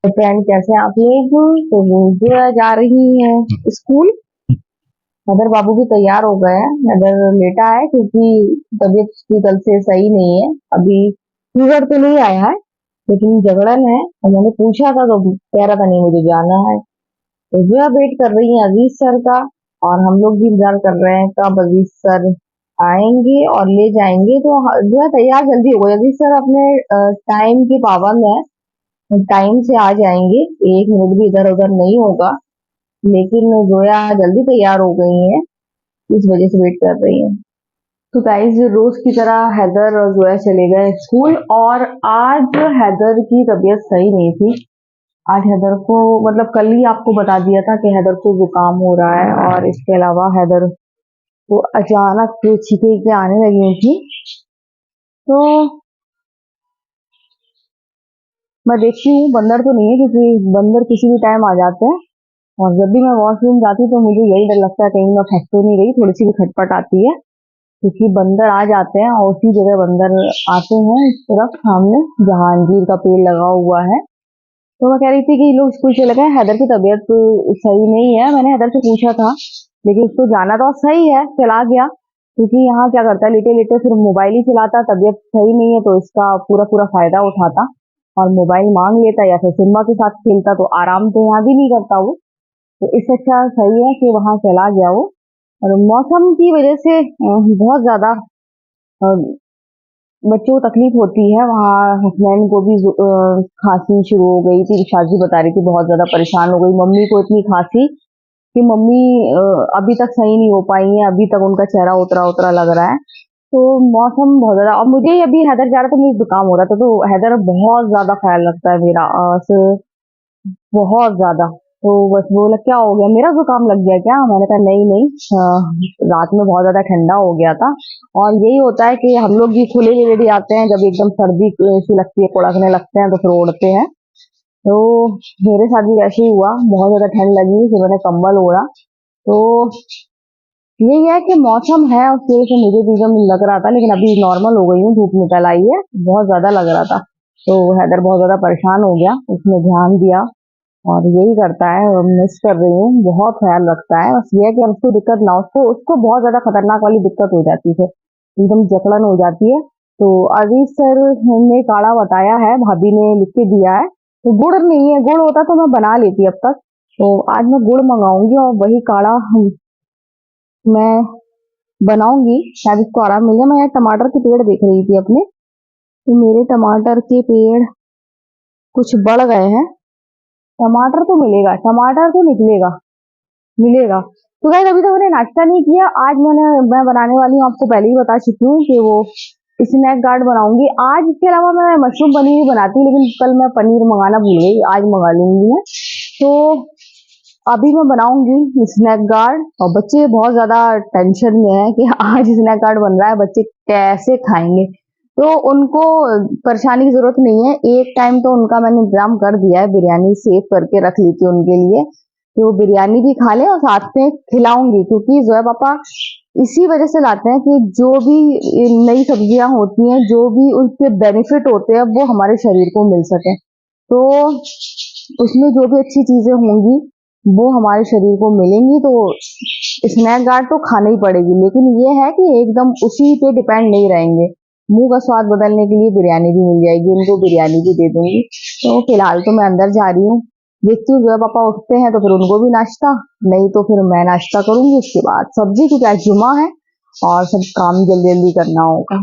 तो फ्रेंड कैसे हैं आप लोग। तो वो जो जा रही है स्कूल। अदर बाबू भी तैयार हो गए हैं। अदर लेटा है क्योंकि तबीयत उसकी कल से सही नहीं है। अभी फीवर तो नहीं आया है लेकिन जगड़न है और मैंने पूछा था तो कह रहा था नहीं मुझे जाना है। तो जो है वेट कर रही है अजीज सर का। और हम लोग भी इंतजार कर रहे हैं कब अजीज सर आएंगे और ले जाएंगे। तो जो है तैयार जल्दी हो गए अजीज सर अपने टाइम की पाबंद है। टाइम से आ जाएंगे, एक मिनट भी इधर उधर नहीं होगा। लेकिन जोया जल्दी तैयार हो गई है, इस वजह से वेट कर रही है। तो गाइस रोज की तरह हैदर और जोया चले गए स्कूल। और आज हैदर की तबीयत सही नहीं थी। आज हैदर को मतलब कल ही आपको बता दिया था कि हैदर को जुकाम हो रहा है। और इसके अलावा हैदर को अचानक छींके के आने लगी थी। तो मैं देखती हूँ बंदर तो नहीं है क्योंकि बंदर किसी भी टाइम आ जाते हैं। और जब भी मैं वॉशरूम जाती हूँ तो मुझे यही डर लगता है कहीं मैं फंस तो नहीं रही, थोड़ी सी भी खटपट आती है क्योंकि बंदर आ जाते हैं। और उसी जगह बंदर आते हैं इस तरफ सामने जहाँ अंजीर का पेड़ लगा हुआ है। तो मैं कह रही थी कि ये लोग स्कूल चले गए, हैदर की तबीयत तो सही नहीं है। मैंने हैदर से पूछा था लेकिन उसको जाना तो सही है, चला गया। क्योंकि यहाँ क्या करता है, लेटे लेटे फिर मोबाइल ही चलाता, तबीयत सही नहीं है तो इसका पूरा पूरा फायदा उठाता और मोबाइल मांग लेता या फिर सिम्बा के साथ खेलता। तो आराम तो यहाँ भी नहीं करता वो। तो इससे अच्छा सही है कि वहां चला गया वो। और मौसम की वजह से बहुत ज्यादा अ, बच्चों को तकलीफ होती है। वहाँ हसनैन को भी खांसी शुरू हो गई थी, शाजी बता रही थी बहुत ज्यादा परेशान हो गई। मम्मी को इतनी खांसी कि मम्मी अभी तक सही नहीं हो पाई है, अभी तक उनका चेहरा उतरा उतरा लग रहा है। तो मौसम बहुत ज्यादा। और मुझे ही अभी हैदर जा रहा था, मुझे जुकाम हो रहा था। तो हैदर बहुत ज्यादा ख्याल रखता है मेरा, बहुत ज्यादा। तो बस बोला क्या हो गया, मेरा जुकाम लग गया क्या। मैंने कहा नहीं नहीं, रात में बहुत ज्यादा ठंडा हो गया था। और यही होता है कि हम लोग भी खुले में लेडी आते हैं जब एकदम सर्दी सी लगती है, कड़कने लगते हैं तो फिर ओढ़ते हैं। तो मेरे साथ भी वैसे ही हुआ, बहुत ज्यादा ठंड लगी फिर मैंने कंबल ओढ़ा। तो यही है कि मौसम है उसकी वजह से मुझे भी एकदम लग रहा था, लेकिन अभी नॉर्मल हो गई हूँ, धूप निकल आई है। बहुत ज्यादा लग रहा था तो हैदर बहुत ज्यादा परेशान हो गया, उसने ध्यान दिया। और यही करता है, मिस कर रही हूँ, बहुत ख्याल रखता है। बस ये है कि हम उसको दिक्कत ना, उसको उसको बहुत ज्यादा खतरनाक वाली दिक्कत हो जाती है, एकदम जकड़न हो जाती है। तो अजीज सर ने काढ़ा बताया है, भाभी ने लिख के दिया है। तो गुड़ नहीं है, गुड़ होता तो मैं बना लेती अब तक। तो आज मैं गुड़ मंगाऊंगी और वही काढ़ा मैं बनाऊंगी, शायद इसको आराम मिल जाए। मैं यहाँ टमाटर के पेड़ देख रही थी अपने, तो मेरे टमाटर के पेड़ कुछ बढ़ गए हैं। टमाटर तो मिलेगा, टमाटर तो निकलेगा, मिलेगा। तो गाइस अभी तक मैंने नाश्ता नहीं किया। आज मैं बनाने वाली हूँ, आपको पहले ही बता चुकी हूँ कि वो स्नैक गार्ड बनाऊंगी आज। इसके अलावा मैं मशरूम पनीर भी बनाती हूँ लेकिन कल मैं पनीर मंगाना भूल गई, आज मंगा लूंगी मैं। तो अभी मैं बनाऊंगी स्नैक गार्ड। और बच्चे बहुत ज्यादा टेंशन में है कि आज स्नैक गार्ड बन रहा है, बच्चे कैसे खाएंगे। तो उनको परेशानी की जरूरत नहीं है, एक टाइम तो उनका मैंने इंतजाम कर दिया है, बिरयानी सेव करके रख ली थी उनके लिए कि वो बिरयानी भी खा ले और साथ में खिलाऊंगी। क्योंकि जोया पापा इसी वजह से लाते हैं कि जो भी नई सब्जियां होती हैं, जो भी उसके बेनिफिट होते हैं वो हमारे शरीर को मिल सके। तो उसमें जो भी अच्छी चीजें होंगी वो हमारे शरीर को मिलेंगी। तो स्नैक गार्ड तो खाना ही पड़ेगी, लेकिन ये है कि एकदम उसी पे डिपेंड नहीं रहेंगे। मुंह का स्वाद बदलने के लिए बिरयानी भी मिल जाएगी, उनको बिरयानी भी दे दूंगी। तो फिलहाल तो मैं अंदर जा रही हूँ, देखती हूँ जब पापा उठते हैं तो फिर उनको भी नाश्ता, नहीं तो फिर मैं नाश्ता करूंगी उसके बाद सब्जी, क्योंकि आज जुमा है और सब काम जल्दी जल्दी करना होगा।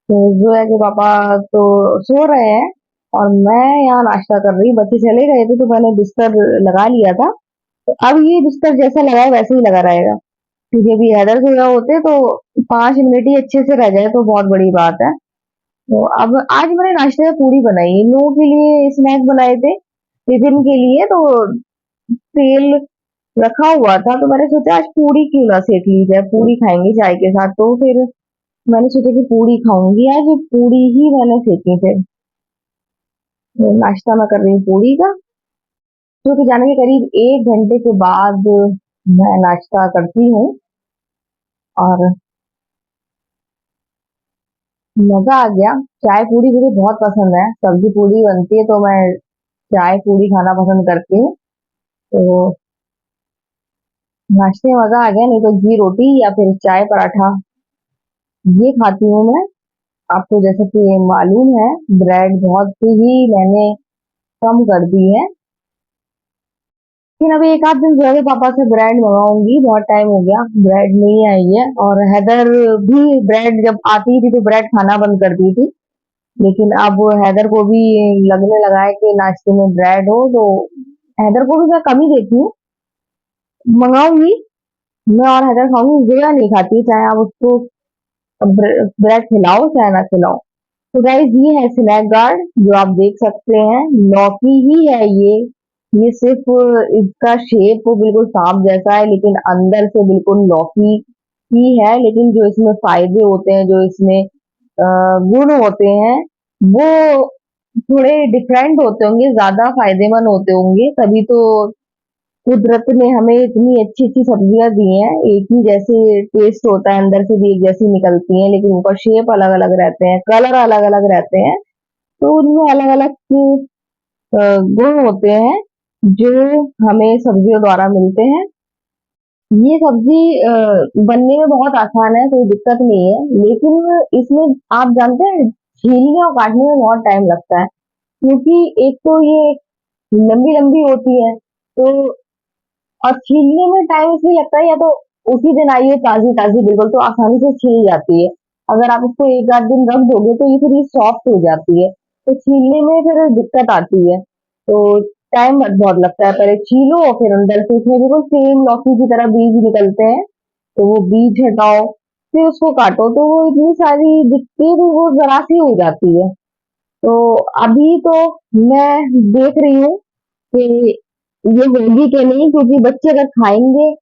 तो जो है कि पापा तो सो रहे हैं और मैं यहाँ नाश्ता कर रही। बच्चे चले गए थे तो मैंने बिस्तर लगा लिया था। तो अब ये बिस्तर जैसा लगा है वैसे ही लगा रहेगा, क्योंकि अभी हैदर सो रहे होते तो 5 मिनट ही अच्छे से रह जाए तो बहुत बड़ी बात है। तो अब आज मैंने नाश्ते में पूरी बनाई, इन लोगों के लिए स्नैक बनाए थे टिफिन के लिए। तो तेल रखा हुआ था तो मैंने सोचा आज पूरी क्यों ना सेक ली जाए, पूरी खाएंगे चाय के साथ। तो फिर मैंने सोचा कि पूरी खाऊंगी आज, पूरी ही मैंने सेकी फिर। तो नाश्ता मैं कर रही हूँ पूरी का, जो कि जाने के करीब 1 घंटे के बाद मैं नाश्ता करती हूँ। और मजा आ गया। चाय पूरी मुझे बहुत पसंद है, सब्जी पूरी बनती है तो मैं चाय पूड़ी खाना पसंद करती हूँ। तो नाश्ते में मजा आ गया, नहीं तो घी रोटी या फिर चाय पराठा ये खाती हूँ मैं। आपको जैसे कि मालूम है, ब्रेड बहुत ही मैंने कम कर दी है, लेकिन अभी एक आध दिन जो है पापा से ब्रेड मंगाऊंगी। बहुत टाइम हो गया ब्रेड नहीं आई है। और हैदर भी ब्रेड जब आती थी तो ब्रेड खाना बंद कर दी थी, लेकिन अब हैदर को भी लगने लगा है कि नाश्ते में ब्रेड हो, तो हैदर को भी मैं कम ही देती हूँ, मंगाऊंगी। मैं और हैदर खाऊंगी, जोया नहीं खाती, चाहे आप उसको ब्रेड खिलाओ चाहे ना खिलाओ। तो गाइस ये है स्नैक गार्ड, जो आप देख सकते हैं लौकी ही है ये सिर्फ इसका शेप वो बिल्कुल सांप जैसा है, लेकिन अंदर से बिल्कुल लौकी ही है। लेकिन जो इसमें फायदे होते हैं, जो इसमें गुण होते हैं, वो थोड़े डिफरेंट होते होंगे, ज्यादा फायदेमंद होते होंगे, तभी तो कुदरत ने हमें इतनी अच्छी अच्छी सब्जियां दी हैं। एक ही जैसे टेस्ट होता है, अंदर से भी एक जैसी निकलती हैं, लेकिन उनका शेप अलग अलग रहते हैं, कलर अलग अलग रहते हैं। तो उनमें अलग अलग गुण होते हैं जो हमें सब्जियों द्वारा मिलते हैं। ये सब्जी बनने में बहुत आसान है, कोई दिक्कत नहीं है, लेकिन इसमें आप जानते हैं छीलने और काटने में बहुत टाइम लगता है, क्योंकि एक तो ये लंबी लंबी होती है, तो और छीलने में टाइम इसलिए लगता है, या तो उसी दिन आई है ताजी ताजी बिल्कुल तो आसानी से छील जाती है। अगर आप उसको एक आध दिन रख दोगे तो ये फिर ये सॉफ्ट हो जाती है, तो छीलने में फिर दिक्कत आती है। तो टाइम बहुत लगता है, पहले छीलो और फिर अंदर से इसमें बिल्कुल सेम लौकी की तरह बीज निकलते हैं, तो वो बीज हटाओ, फिर उसको काटो, तो वो इतनी सारी दिक्कतें तो वो जरा सी हो जाती है। तो अभी तो मैं देख रही हूँ कि ये होगी कि नहीं, क्योंकि बच्चे अगर खाएंगे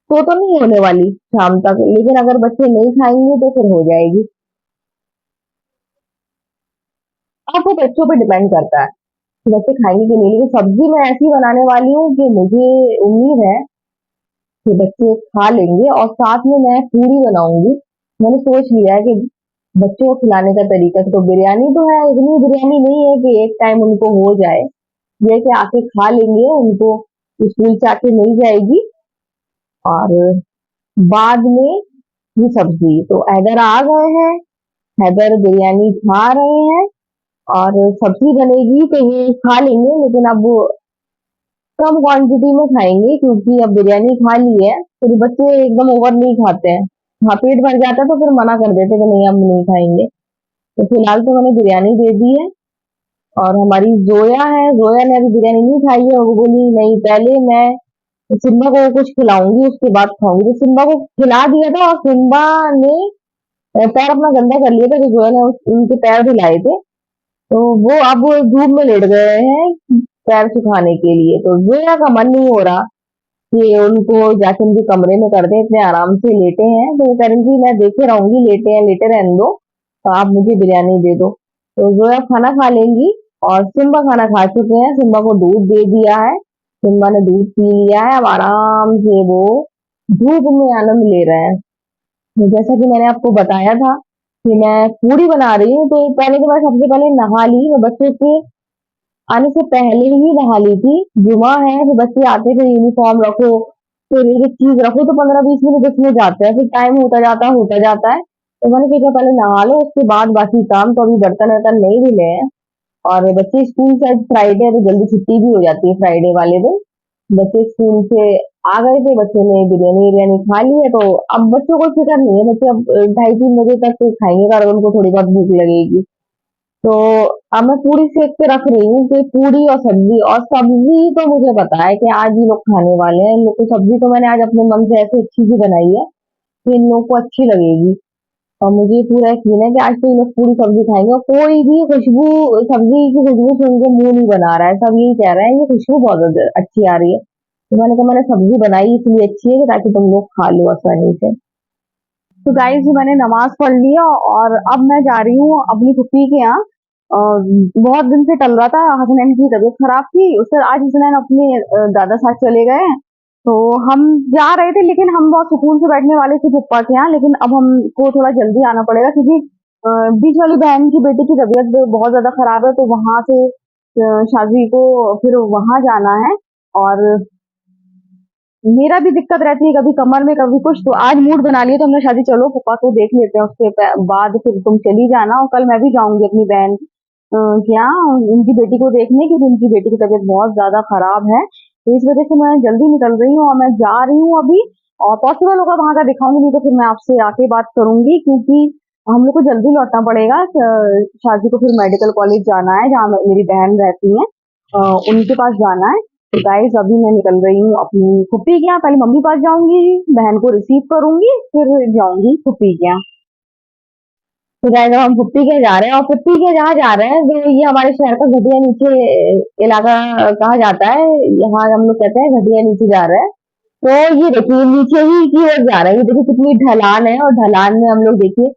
तो नहीं होने वाली शाम तक, लेकिन अगर बच्चे नहीं खाएंगे तो फिर हो जाएगी। अब वो बच्चों पे डिपेंड करता है कि बच्चे खाएंगे कि नहीं, लेकिन सब्जी मैं ऐसी बनाने वाली हूँ कि मुझे उम्मीद है कि बच्चे खा लेंगे। और साथ में मैं पूरी बनाऊंगी। मैंने सोच लिया है कि बच्चों को खिलाने का तरीका तो बिरयानी तो है, इतनी बिरयानी नहीं है कि एक टाइम उनको हो जाए, ये कि आके खा लेंगे, उनको स्कूल से आके मिल जाएगी। और बाद में ये सब्जी तो हैदर आ गए हैं, हैदर बिरयानी खा रहे हैं, और सब्जी बनेगी तो ये खा लेंगे, लेकिन अब वो कम क्वांटिटी में खाएंगे, क्योंकि अब बिरयानी खा ली है, फिर बच्चे एकदम ओवर नहीं खाते हैं। हाँ, पेट भर जाता है तो फिर मना कर देते हैं कि नहीं हम नहीं खाएंगे। तो फिलहाल तो मैंने बिरयानी दे दी है। और हमारी जोया है, जोया ने अभी बिरयानी नहीं खाई है, वो बोली नहीं पहले मैं सिम्बा को कुछ खिलाऊंगी उसके बाद खाऊंगी। तो सिम्बा को खिला दिया था, और सिम्बा ने पैर अपना गंदा कर लिया था, तो जोया ने उनके पैर धुलाए थे, तो वो अब धूप में लेट गए हैं पैर सुखाने के लिए। तो जोया का मन नहीं हो रहा कि उनको जाके उनके कमरे में कर दे, इतने आराम से लेटे हैं, तो वो कह रही थी मैं देखे रहूंगी, लेटे हैं लेटे रहने दो, तो आप मुझे बिरयानी दे दो। तो जोया खाना खा लेंगी। और सिम्बा खाना खा चुके हैं, सिम्बा को दूध दे दिया है, सिम्बा ने दूध पी लिया है, अब आराम से वो धूप में आनंद ले रहे हैं। तो जैसा कि मैंने आपको बताया था कि मैं पूरी बना रही हूँ, तो पहले तो मैं सबसे पहले नहा ली, मैं बच्चों के आने से पहले ही नहा ली थी। जुमा है, फिर बच्चे आते थे, यूनिफॉर्म रखो, फिर एक एक चीज रखो, तो 15-20 मिनट इसमें जाते हैं, फिर टाइम होता जाता है। तो मैंने सोचा पहले नहा लो, उसके बाद बाकी काम। तो अभी बर्तन वर्तन नहीं धुले हैं। और बच्चे स्कूल शायद फ्राइडे है तो जल्दी छुट्टी भी हो जाती है फ्राइडे वाले दिन। बच्चे स्कूल से आ गए थे, बच्चों ने बिरयानी विरयानी खा ली है, तो अब बच्चों को फिक्र नहीं है, बच्चे अब 2:30-3 बजे तक खाएंगे, कारण उनको थोड़ी बहुत भूख लगेगी। तो अब मैं पूरी सेक के रख रही हूँ कि पूरी और सब्जी तो मुझे पता है कि आज ये लोग खाने वाले हैं, इन लोग को सब्जी तो मैंने आज अपने मन से ऐसे अच्छी सी बनाई है कि इन लोगों को अच्छी लगेगी। और मुझे पूरा यकीन है कि आज तो ये लोग पूरी सब्जी खाएंगे, और कोई भी खुशबू सब्जी की खुशबू सुन के मुंह नहीं बना रहा है, सब यही कह रहे हैं ये खुशबू बहुत अच्छी आ रही है। तो मैंने कहा मैंने सब्जी बनाई इसलिए अच्छी है कि ताकि तुम लोग खा लो आसानी से। तो गाइस मैंने नमाज पढ़ लिया, और अब मैं जा रही हूँ अपनी फूफी के यहाँ। अ, बहुत दिन से टल रहा था, हसनैन की तबीयत खराब थी, उससे आज हसनैन अपने दादा साथ चले गए हैं। तो हम जा रहे थे, लेकिन हम बहुत सुकून से बैठने वाले थे पप्पा के यहाँ, लेकिन अब हमको थोड़ा जल्दी आना पड़ेगा, क्योंकि बीच वाली बहन की बेटी की तबीयत बहुत ज्यादा खराब है, तो वहां से शादी को फिर वहां जाना है। और मेरा भी दिक्कत रहती है कभी कमर में कभी कुछ, तो आज मूड बना लिया तो हमने शादी चलो पापा को देख लेते हैं, उसके बाद फिर तुम चली जाना। और कल मैं भी जाऊंगी अपनी बहन क्या उनकी बेटी को देखने, क्योंकि उनकी बेटी की तबीयत बहुत ज्यादा खराब है, तो इस वजह से मैं जल्दी निकल रही हूँ और मैं जा रही हूँ अभी। और पॉसिबल होगा वहां का दिखाऊंगी, नहीं तो फिर मैं आपसे आके बात करूंगी, क्योंकि हम लोग को जल्दी लौटना पड़ेगा। शादी को फिर मेडिकल कॉलेज जाना है जहाँ मेरी बहन रहती है, उनके पास जाना है। तो गाइस अभी मैं निकल रही हूँ अपनी फुप्पी के यहाँ, पहले मम्मी पास जाऊंगी, बहन को रिसीव करूंगी, फिर जाऊंगी फुप्पी के यहाँ। तो गाइस अब हम फुप्पी के जा रहे हैं, और फुप्पी के जहाँ जा रहे हैं तो ये हमारे शहर का घटिया नीचे इलाका कहा जाता है, यहाँ हम लोग कहते हैं घटिया नीचे जा रहे हैं। तो ये देखिए नीचे ही की ओर जा रहे हैं, ये देखिए कितनी ढलान है, और ढलान में हम लोग देखिए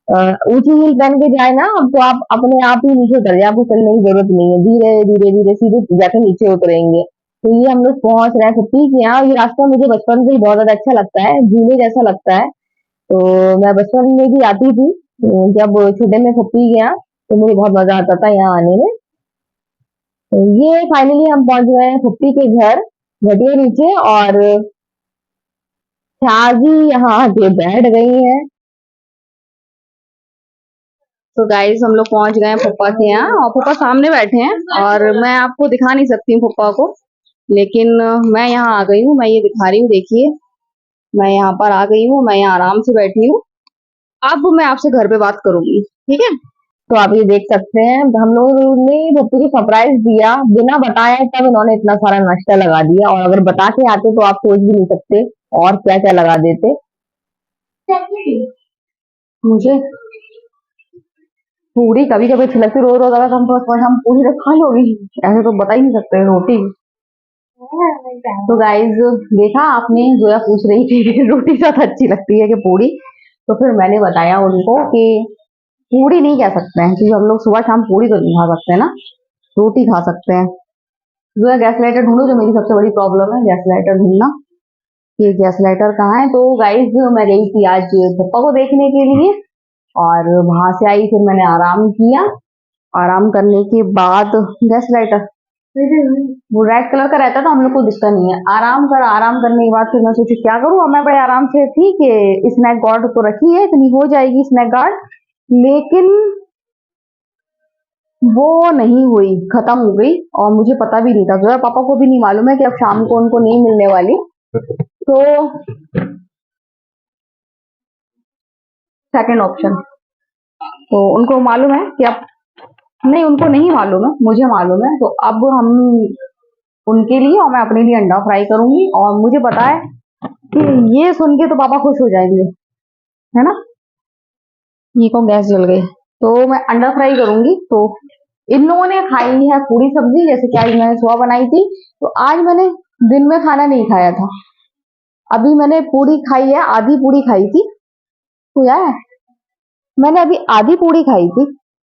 ऊंची हील पहन के जाए ना, अब तो आप अपने आप ही नीचे उतर जाए, आपको चलने की जरूरत नहीं है, धीरे धीरे धीरे सीधे जाके नीचे उतरेंगे। तो ये हम लोग पहुंच रहे हैं फुप्पी के यहाँ। ये रास्ता मुझे बचपन से ही बहुत ज्यादा अच्छा लगता है, झूले जैसा लगता है। तो मैं बचपन में भी आती थी, जब छोटे में फुप्पी के यहाँ, तो मुझे बहुत मजा आता था यहाँ आने में। तो ये फाइनली हम पहुंच गए हैं फुप्पी के घर, घटिया नीचे, और शाजी यहाँ आके बैठ गई है। तो गाइस हम लोग पहुंच गए हैं पप्पा के यहाँ, और पापा सामने बैठे हैं, और मैं आपको दिखा नहीं सकती हूँ पप्पा को, लेकिन मैं यहाँ आ गई हूँ, मैं ये दिखा रही हूँ, देखिए मैं यहाँ पर आ गई हूँ, मैं यहाँ आराम से बैठी हूँ। अब मैं आपसे घर पे बात करूंगी, ठीक है। तो आप ये देख सकते हैं हम लोगों ने पप्पू को सरप्राइज दिया बिना बताए, तब इन्होंने इतना सारा नाश्ता लगा दिया, और अगर बता के आते तो आप सोच भी नहीं सकते और क्या क्या लगा देते। मुझे पूरी कभी कभी अच्छी लगती, रोज रोज अगर हम पूरी तो खा लोगी, ऐसे तो बता ही नहीं सकते रोटी। तो गाइज देखा आपने, जोया पूछ रही थी कि रोटी ज्यादा अच्छी लगती है कि पूरी, तो फिर मैंने बताया उनको कि पूरी नहीं कह सकते हैं, क्योंकि हम लोग सुबह शाम पूरी तो नहीं खा सकते हैं ना, रोटी खा सकते हैं। जो है गैस लाइटर ढूंढो, जो मेरी सबसे बड़ी प्रॉब्लम है, गैस लाइटर ढूंढना। ये गैस लाइटर कहाँ है। तो गाइज मैं गई थी आज पप्पा को देखने के लिए, और वहां से आई, फिर मैंने आराम किया। आराम करने के बाद गैस लाइटर वो रेड कलर का रहता था, हम लोग को दिखता नहीं है। आराम करने के बाद फिर मैं सोची क्या करूँ, अब मैं बड़े आराम से थी कि स्नैक गार्ड तो रखी है, इतनी हो जाएगी स्नैक गार्ड, लेकिन वो नहीं हुई, खत्म हो गई, और मुझे पता भी नहीं था, जो है पापा को भी नहीं मालूम है कि अब शाम को उनको नहीं मिलने वाली। तो सेकंड ऑप्शन, तो उनको मालूम है कि अब नहीं, उनको नहीं मालूम है, मुझे मालूम है। तो अब हम उनके लिए और मैं अपने लिए अंडा फ्राई करूंगी, और मुझे पता है कि ये सुन के तो पापा खुश हो जाएंगे, है ना। ये को गैस जल गई, तो मैं अंडा फ्राई करूंगी। तो इन लोगों ने खाई है पूरी सब्जी, जैसे कि आज मैंने सुबह बनाई थी, तो आज मैंने दिन में खाना नहीं खाया था, अभी मैंने पूरी खाई है, आधी पूरी खाई थी। तो यार मैंने अभी आधी पूरी खाई थी,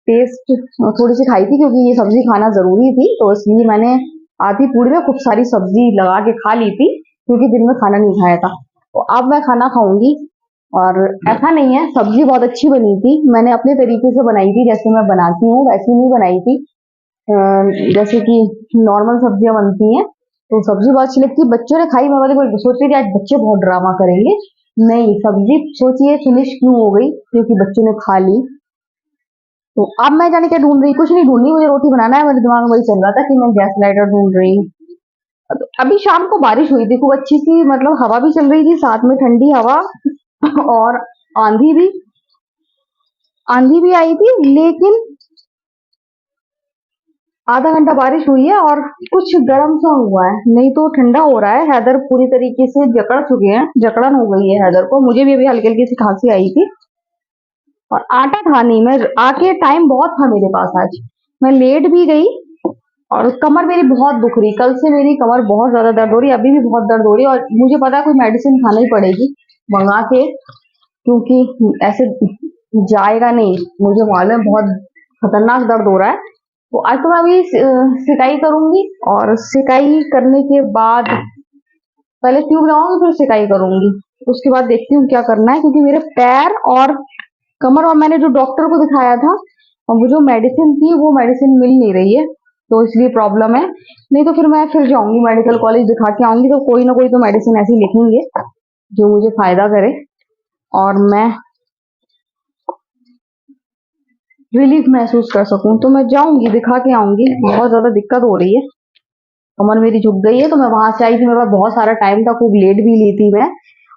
टेस्ट थोड़ी सी खाई थी, क्योंकि ये सब्जी खाना जरूरी थी, तो इसलिए मैंने आधी पूरी में खूब सारी सब्जी लगा के खा ली थी, क्योंकि दिन में खाना नहीं खाया था। तो अब मैं खाना खाऊंगी, और ऐसा नहीं है, सब्जी बहुत अच्छी बनी थी, मैंने अपने तरीके से बनाई थी, जैसे मैं बनाती हूँ वैसी नहीं बनाई थी, जैसे कि नॉर्मल सब्जियां बनती हैं। तो सब्जी बहुत अच्छी लगती है, बच्चों ने खाई, मैं सोच रही थी आज बच्चे बहुत ड्रामा करेंगे, नहीं सब्जी सोचिए फिनिश क्यों हो गई, क्योंकि बच्चों ने खा ली। तो अब मैं जाने क्या ढूंढ रही, कुछ नहीं ढूंढ रही, मुझे रोटी बनाना है, मेरे दिमाग में वही चल रहा था कि मैं गैस लाइटर ढूंढ रही हूँ। अभी शाम को बारिश हुई थी खूब अच्छी सी, मतलब हवा भी चल रही थी, साथ में ठंडी हवा, और आंधी भी आंधी भी आई थी, लेकिन आधा घंटा बारिश हुई है और कुछ गर्म सा हुआ है, नहीं तो ठंडा हो रहा है। हैदर पूरी तरीके से जकड़ चुके हैं, जकड़न हो गई है हैदर को, मुझे भी अभी हल्की हल्की सी खांसी आई थी, और आटा था नहीं, मैं आके टाइम बहुत था मेरे पास आज, मैं लेट भी गई, और कमर मेरी बहुत दुख रही, कल से मेरी कमर बहुत ज्यादा दर्द हो रही है, अभी भी बहुत दर्द हो रही है, और मुझे पता है कोई मेडिसिन खानी पड़ेगी मंगा के, क्योंकि ऐसे जाएगा नहीं, मुझे मालूम है बहुत खतरनाक दर्द हो रहा है। तो आज तो मैं अभी सिकाई करूंगी, और सिकाई करने के बाद पहले ट्यूब लगाऊंगी, फिर सिकाई करूंगी, उसके बाद देखती हूँ क्या करना है, क्योंकि मेरे पैर और कमर, और मैंने जो डॉक्टर को दिखाया था, और वो जो मेडिसिन थी वो मेडिसिन मिल नहीं रही है, तो इसलिए प्रॉब्लम है। नहीं तो फिर मैं फिर जाऊंगी मेडिकल कॉलेज, दिखा के आऊंगी, तो कोई ना कोई तो मेडिसिन ऐसी लिखेंगे जो मुझे फायदा करे और मैं रिलीफ महसूस कर सकूं। तो मैं जाऊंगी, दिखा के आऊंगी। बहुत ज्यादा दिक्कत हो रही है, कमर मेरी झुक गई है। तो मैं वहां से आई थी, मेरे पास बहुत सारा टाइम था, खूब लेट भी ली थी मैं,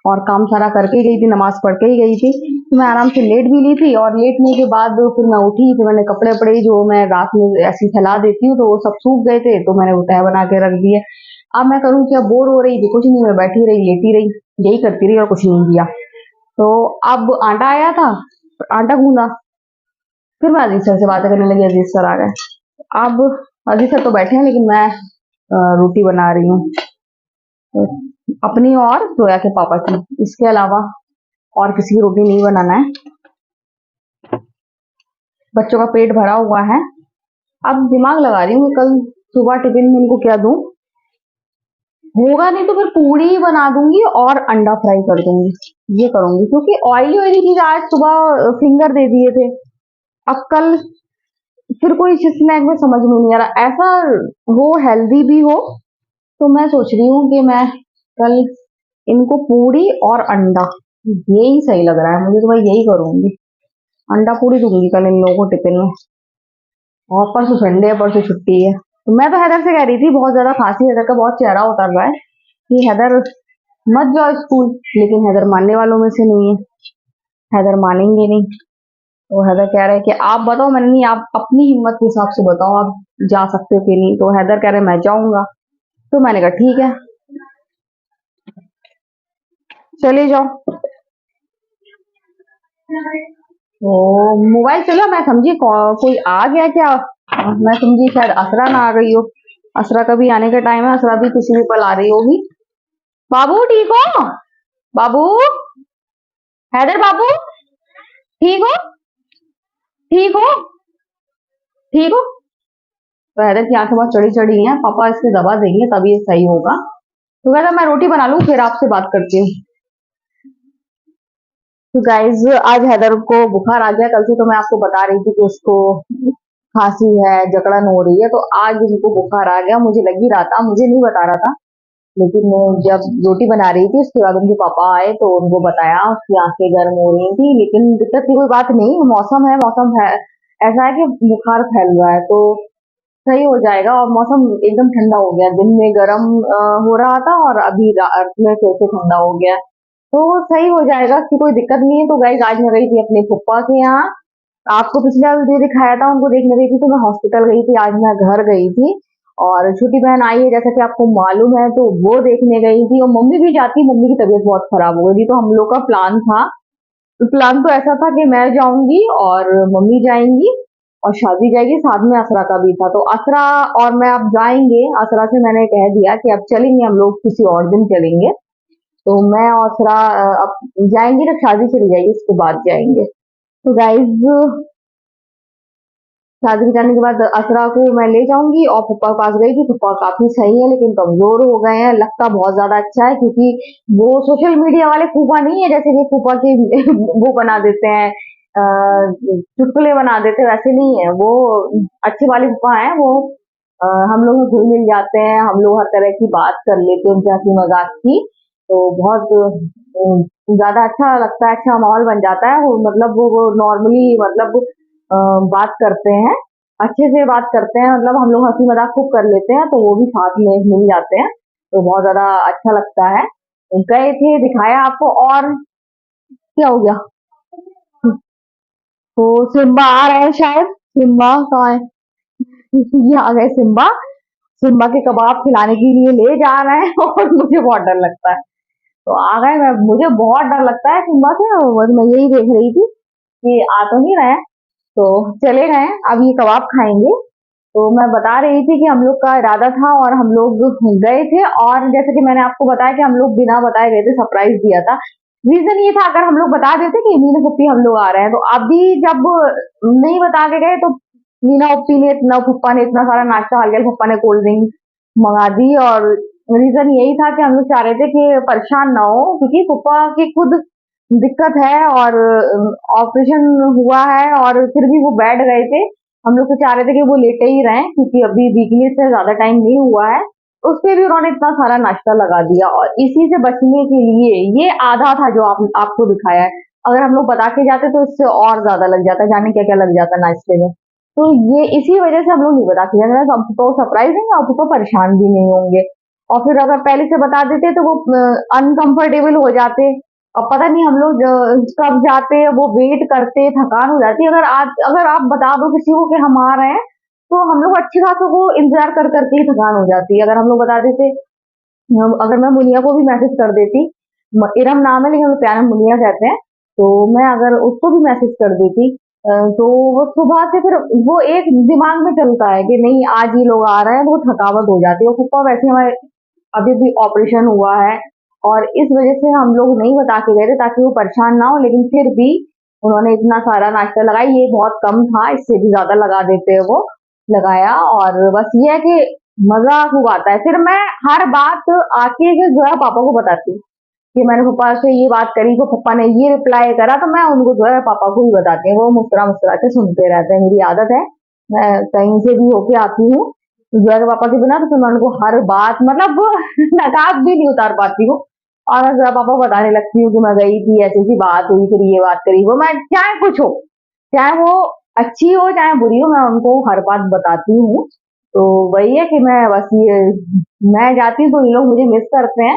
और काम सारा करके ही गई थी, नमाज पढ़ के ही गई थी। तो मैं आराम से लेट भी ली थी, और लेटने के बाद फिर मैं उठी, फिर मैंने कपड़े वपड़े जो मैं रात में ऐसी फैला देती हूँ तो वो सब सूख गए थे, तो मैंने वो तह बना के रख दिए। अब मैं करूँ क्या, बोर हो रही थी, कुछ नहीं, मैं बैठी रही, लेटी रही, यही करती रही और कुछ नहीं किया। तो अब आटा आया था, आटा गूंदा, फिर मैं अजीज सर से बातें करने लगी, अजीज सर आ गए। अब अजीज सर तो बैठे हैं, लेकिन मैं रोटी बना रही हूँ, तो अपनी और जोया के पापा की, इसके अलावा और किसी की रोटी नहीं बनाना है। बच्चों का पेट भरा हुआ है। अब दिमाग लगा रही हूँ कल सुबह टिफिन में इनको क्या दूं। होगा नहीं तो फिर पूड़ी ही बना दूंगी और अंडा फ्राई कर दूंगी, ये करूंगी, क्योंकि ऑयली ऑयली चीज आज सुबह फिंगर दे दिए थे। अब कल फिर कोई स्नैक में समझ में नहीं आ रहा, ऐसा हो हेल्दी भी हो। तो मैं सोच रही हूँ कि मैं कल इनको पूड़ी और अंडा, यही सही लग रहा है मुझे, तो मैं यही करूंगी, अंडा पूड़ी दूंगी कल इन लोगों को टिफिन में। और परसों संडे है, परसों छुट्टी है। तो मैं तो हैदर से कह रही थी, बहुत ज्यादा खांसी, हैदर का बहुत चेहरा उतर रहा है, कि हैदर मत जाओ स्कूल, लेकिन हैदर मानने वालों में से नहीं है, हैदर मानेंगे नहीं। तो हैदर कह रहे हैं कि आप बताओ, मैंने नहीं, आप अपनी हिम्मत के हिसाब से बताओ, आप जा सकते हो कि नहीं। तो हैदर कह रहे मैं जाऊंगा, तो मैंने कहा ठीक है, चले जाओ। तो मोबाइल चला, मैं समझी कोई आ गया क्या, मैं समझी शायद असरा ना आ गई हो। असरा का भी आने का टाइम है, असरा भी किसी भी पल आ रही होगी। बाबू ठीक हो, बाबू, हैदर बाबू ठीक हो, ठीक हो, ठीक हो। तो हैदर की आंखें बहुत चढ़ी चढ़ी हैं, पापा इसकी दवा देंगे तभी ये सही होगा। तो कहता मैं रोटी बना लूं फिर आपसे बात करती हूँ। तो गाइज आज हैदर को बुखार आ गया, कल से तो मैं आपको बता रही थी कि उसको खांसी है, जकड़न हो रही है, तो आज उनको बुखार आ गया। मुझे लग ही रहा था, मुझे नहीं बता रहा था, लेकिन वो जब रोटी बना रही थी उसके बाद उनके पापा आए तो उनको बताया, उसकी आंखें गर्म हो रही थी, लेकिन दिक्कत की कोई बात नहीं, मौसम है, मौसम है ऐसा है कि बुखार फैल रहा है, तो सही हो जाएगा। और मौसम एकदम ठंडा हो गया, दिन में गर्म हो रहा था और अभी रात में फिर से ठंडा हो गया, तो वो सही हो जाएगा, कि कोई दिक्कत नहीं है। तो गाइस आज मैं गई थी अपने फुप्पा के यहाँ, आपको पिछले वाले दिन दिखाया था, उनको देखने गई थी, तो मैं हॉस्पिटल गई थी, आज मैं घर गई थी। और छोटी बहन आई है जैसा कि आपको मालूम है, तो वो देखने गई थी, और मम्मी भी जाती, मम्मी की तबीयत बहुत खराब हो गई थी, तो हम लोग का प्लान था, तो प्लान तो ऐसा था कि मैं जाऊंगी और मम्मी जाएंगी और शादी जाएगी, साथ में असरा का भी था। तो असरा और मैं अब जाएंगे, असरा से मैंने कह दिया कि अब चलेंगे हम लोग, किसी और दिन चलेंगे। तो मैं और असरा अब जाएंगे, जब शादी चली जाएगी उसके बाद जाएंगे। तो गाइज शादी करने के बाद असरा को मैं ले जाऊंगी, और पप्पा के पास गई थी, पप्पा काफी सही है लेकिन कमजोर हो गए हैं, लगता बहुत ज्यादा अच्छा है, क्योंकि वो सोशल मीडिया वाले फूफा नहीं है, जैसे कि फूफा के वो बना देते हैं, चुटकुले बना देते हैं, वैसे नहीं है वो, अच्छे वाले फूफा हैं वो। हम लोग घुल मिल जाते हैं, हम लोग हर तरह की बात कर लेते हैं उनके हंसी मजाक की, तो बहुत ज्यादा अच्छा लगता है, अच्छा माहौल बन जाता है। वो मतलब वो नॉर्मली मतलब बात करते हैं, अच्छे से बात करते हैं, मतलब हम लोग हंसी मजाक खूब कर लेते हैं, तो वो भी साथ में मिल जाते हैं, तो बहुत ज्यादा अच्छा लगता है। गए थे, दिखाया आपको, और क्या हो गया, तो सिम्बा आ रहे हैं शायद, सिम्बा कहाँ है, ये आ गए सिम्बा, सिम्बा के कबाब खिलाने के लिए ले जा रहे हैं और मुझे बहुत डर लगता है, तो आ गए। मैं, मुझे बहुत डर लगता है सिम्बा से, बस मैं यही देख रही थी कि आ तो नहीं रहे हैं, तो चले गए। अब ये कबाब खाएंगे। तो मैं बता रही थी कि हम लोग का इरादा था और हम लोग गए थे, और जैसे कि मैंने आपको बताया कि हम लोग बिना बताए गए थे, सरप्राइज दिया था। रीजन ये था, अगर हम लोग बता देते कि मीना पप्पी हम लोग आ रहे हैं, तो अभी जब नहीं बता के गए, तो मीना पप्पी ने इतना, पप्पा ने इतना सारा नाश्ता खा लिया, पप्पा ने कोल्ड ड्रिंक मंगा दी, और रीजन यही था कि हम लोग चाह रहे थे कि परेशान ना हो, क्योंकि पप्पा की खुद दिक्कत है और ऑपरेशन हुआ है, और फिर भी वो बैठ गए थे, हम लोग तो चाह रहे थे कि वो लेटे ही रहें क्योंकि अभी वीकनेस से ज्यादा टाइम नहीं हुआ है। उस पे भी उन्होंने इतना सारा नाश्ता लगा दिया और इसी से बचने के लिए ये आधा था जो आपको दिखाया है। अगर हम लोग बता के जाते तो इससे और ज्यादा लग जाता, जाने क्या क्या लग जाता नाश्ते में। तो ये इसी वजह से हम लोग नहीं बता के जाते, तो सरप्राइज नहीं, आपको तो परेशान भी नहीं होंगे। और फिर अगर पहले से बता देते तो वो अनकंफर्टेबल हो जाते। अब पता नहीं हम लोग कब जाते हैं, वो वेट करते, थकान हो जाती है। अगर आप बता दो किसी को कि हम आ रहे हैं, तो हम लोग अच्छे खासों को इंतजार कर करके ही थकान हो जाती है। अगर हम लोग बता देते, अगर मैं मुनिया को भी मैसेज कर देती, इरम नाम है लेकिन हम लोग प्यार में मुनिया कहते हैं, तो मैं अगर उसको भी मैसेज कर देती, तो वो सुबह से फिर वो एक दिमाग में चलता है कि नहीं आज ये लोग आ रहे हैं, तो वो थकावट हो जाती है। और फूफा वैसे हमारे अभी भी ऑपरेशन हुआ है और इस वजह से हम लोग नहीं बता के गए थे ताकि वो परेशान ना हो, लेकिन फिर भी उन्होंने इतना सारा नाश्ता लगाया, ये बहुत कम था, इससे भी ज्यादा लगा देते हैं वो, लगाया। और बस ये है कि मजा खूब आता है। फिर मैं हर बात आके के जो है पापा को बताती हूँ कि मैंने पापा से ये बात करी, तो पापा ने ये रिप्लाई करा, तो मैं उनको जो है पापा को ही बताती हूँ। वो मुस्कुरा मुस्कुरा के सुनते रहते हैं, मेरी आदत है। मैं कहीं से भी होके आती हूँ जो है पापा के बिना, तो फिर मैं उनको हर बात मतलब वो नकाब भी नहीं उतार पाती हूँ। और मैं जरा पापा को बताने लगती हूँ कि मैं गई थी, ऐसी ऐसी बात हुई, फिर ये बात करी, वो मैं चाहे कुछ हो, चाहे वो अच्छी हो चाहे बुरी हो, मैं उनको हर बात बताती हूँ। तो वही है कि मैं बस ये, मैं जाती हूँ तो ये लोग मुझे मिस करते हैं।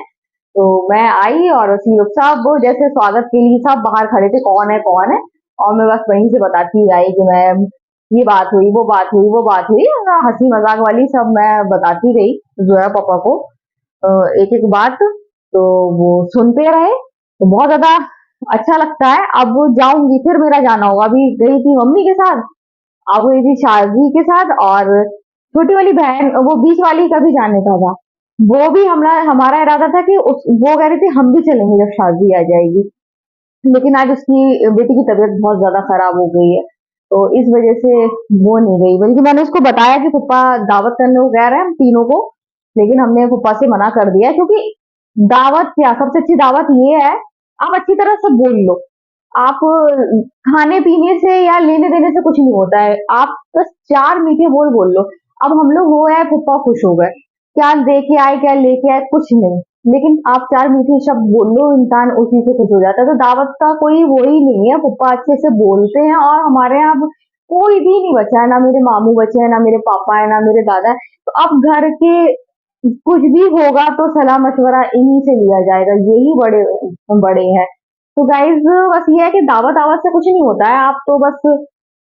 तो मैं आई और उसी लोग सब जैसे स्वागत के लिए सब बाहर खड़े थे, कौन है कौन है, और मैं बस वहीं से बताती आई कि मैं ये बात हुई, वो बात हुई, वो बात हुई, और हंसी मजाक वाली सब मैं बताती गई जो है पापा को एक एक बात। तो वो सुनते रहे, तो बहुत ज्यादा अच्छा लगता है। अब जाऊंगी, फिर मेरा जाना होगा। अभी गई थी मम्मी के साथ, अब गई थी शादी के साथ, और छोटी वाली बहन, वो बीच वाली का भी जाने का था। वो भी हमारा हमारा इरादा था कि वो कह रही थी हम भी चलेंगे जब शादी आ जाएगी, लेकिन आज उसकी बेटी की तबीयत बहुत ज्यादा खराब हो गई है, तो इस वजह से वो नहीं गई। बल्कि मैंने उसको बताया कि पप्पा दावत करने को कह रहे हैं हम तीनों को, लेकिन हमने पप्पा से मना कर दिया क्योंकि दावत क्या, सबसे अच्छी दावत ये है, आप अच्छी तरह से बोल लो। आप खाने पीने से या लेने देने से कुछ नहीं होता है, आप बस चार मीठे बोल लो। अब हम लोग हो या पप्पा खुश हो गए, क्या दे के आए क्या लेके आए कुछ नहीं, लेकिन आप चार मीठे शब्द बोल लो, इंसान उसी से खुश हो जाता है। तो दावत का कोई वो ही नहीं है, पप्पा अच्छे से बोलते हैं। और हमारे यहाँ अब कोई भी नहीं बचा है, ना मेरे मामू बचे हैं, ना मेरे पापा है, ना मेरे दादा है। तो अब घर के कुछ भी होगा तो सलाह मशवरा इन्हीं से लिया जाएगा, यही बड़े बड़े हैं। तो गाइज बस ये है कि दावत दावत से कुछ नहीं होता है, आप तो बस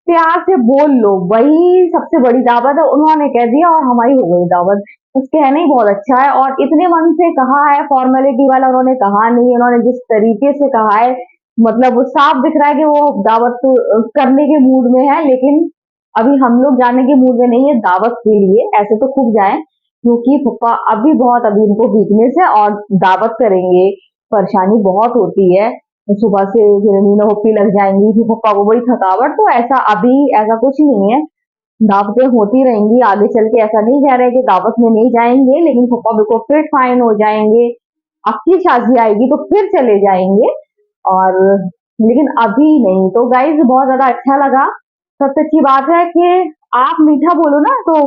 प्यार से बोल लो, वही सबसे बड़ी दावत है। उन्होंने कह दिया और हमारी हो गई दावत, बस कहना ही बहुत अच्छा है। और इतने मन से कहा है, फॉर्मेलिटी वाला उन्होंने कहा नहीं, उन्होंने जिस तरीके से कहा है, मतलब वो साफ दिख रहा है कि वो दावत करने के मूड में है, लेकिन अभी हम लोग जाने के मूड में नहीं है दावत के लिए। ऐसे तो खूब जाएं, क्योंकि पप्पा अभी बहुत, अभी उनको वीकनेस है और दावत करेंगे परेशानी बहुत होती है। सुबह से फिर नींद होपी लग जाएंगी, फिर पप्पा को बड़ी थकावट, तो ऐसा अभी ऐसा कुछ नहीं है। दावतें होती रहेंगी आगे चल के, ऐसा नहीं कह रहे कि दावत में नहीं जाएंगे, लेकिन पप्पा बिल्कुल फिट फाइन हो जाएंगे, आपकी शादी आएगी तो फिर चले जाएंगे। और लेकिन अभी नहीं। तो गाइज बहुत ज्यादा अच्छा लगा। सबसे अच्छी बात है कि आप मीठा बोलो ना, तो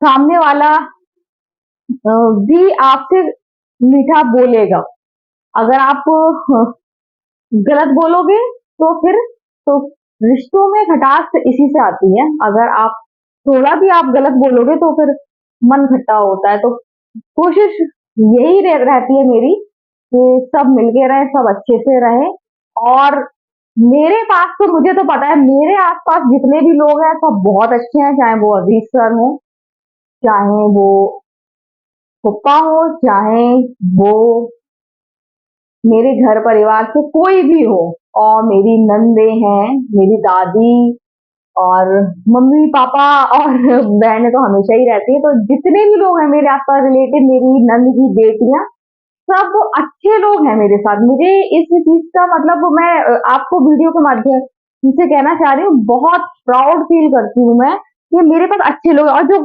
सामने वाला भी आपसे मीठा बोलेगा। अगर आप गलत बोलोगे तो फिर, तो रिश्तों में खटास इसी से आती है। अगर आप थोड़ा भी आप गलत बोलोगे तो फिर मन खट्टा होता है। तो कोशिश यही रहती है मेरी कि सब मिलके रहे, सब अच्छे से रहे। और मेरे पास तो, मुझे तो पता है मेरे आसपास जितने भी लोग हैं सब बहुत अच्छे हैं, चाहे वो अजीज सर हो, चाहे वो पप्पा हो, चाहे वो मेरे घर परिवार से कोई भी हो। और मेरी नंदे हैं, मेरी दादी और मम्मी पापा और बहनें तो हमेशा ही रहती है। तो जितने भी लोग हैं मेरे आसपास रिलेटिव, मेरी नंद की बेटियां, सब अच्छे लोग हैं मेरे साथ। मुझे इस चीज का मतलब, मैं आपको वीडियो के माध्यम से कहना चाह रही हूँ, बहुत प्राउड फील करती हूँ मैं कि मेरे पास अच्छे लोग हैं। और जो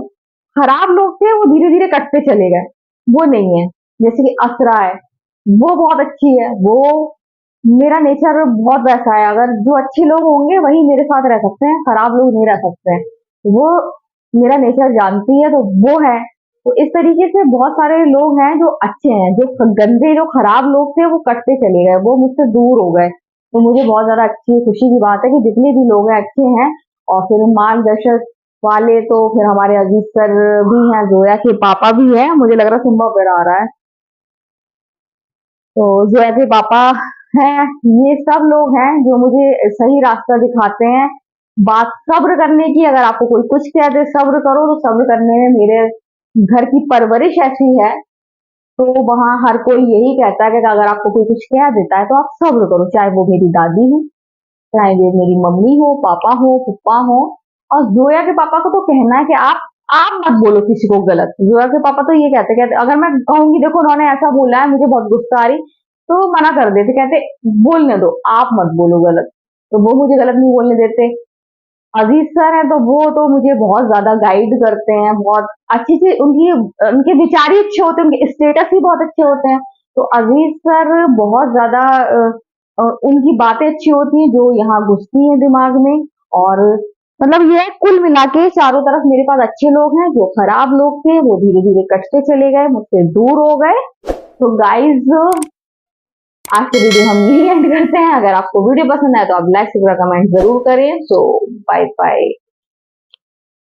खराब लोग थे वो धीरे धीरे कटते चले गए, वो नहीं है। जैसे कि असरा है, वो बहुत अच्छी है, वो मेरा नेचर बहुत वैसा है, अगर जो अच्छे लोग होंगे वही मेरे साथ रह सकते हैं, खराब लोग नहीं रह सकते हैं। वो मेरा नेचर जानती है, तो वो है। तो इस तरीके से बहुत सारे लोग हैं जो अच्छे हैं, जो गंदे जो खराब लोग थे वो कटते चले गए, वो मुझसे दूर हो गए। तो मुझे बहुत ज्यादा अच्छी खुशी की बात है कि जितने भी लोग हैं अच्छे हैं। और फिर मार्गदर्शक वाले तो फिर हमारे अजीज सर भी हैं, जोया के पापा भी हैं, मुझे लग रहा है सिम्बा ऊपर आ रहा है। तो जोया के पापा हैं, ये सब लोग हैं जो मुझे सही रास्ता दिखाते हैं। बात सब्र करने की, अगर आपको कोई कुछ कह दे सब्र करो, तो सब्र करने में मेरे घर की परवरिश ऐसी है। तो वहाँ हर कोई यही कहता है कि अगर आपको कोई कुछ कह देता है तो आप सब्र करो, चाहे वो मेरी दादी हो, चाहे वो मेरी मम्मी हो, पापा हो, पप्पा हो। और जोया के पापा को तो कहना है कि आप मत बोलो किसी को गलत। जोया के पापा तो ये कहते अगर मैं कहूंगी देखो उन्होंने ऐसा बोला है, मुझे बहुत गुस्सा आ रही, तो मना कर देते, कहते बोलने दो, आप मत बोलो गलत। तो वो मुझे गलत नहीं बोलने देते। अजीज सर हैं तो वो तो मुझे बहुत ज्यादा गाइड करते हैं, बहुत अच्छी से उनकी उनके विचार ही अच्छे होते हैं, उनके स्टेटस ही बहुत अच्छे होते हैं। तो अजीज सर बहुत ज्यादा उनकी बातें अच्छी होती हैं जो यहाँ घुसती हैं दिमाग में। और मतलब ये कुल मिला के चारों तरफ मेरे पास अच्छे लोग हैं, जो खराब लोग थे वो धीरे धीरे कटते चले गए, मुझसे दूर हो गए। तो गाइज आज के वीडियो हम यही एंड करते हैं। अगर आपको वीडियो पसंद आए तो आप लाइक शेयर कमेंट जरूर करें। तो बाय बाय।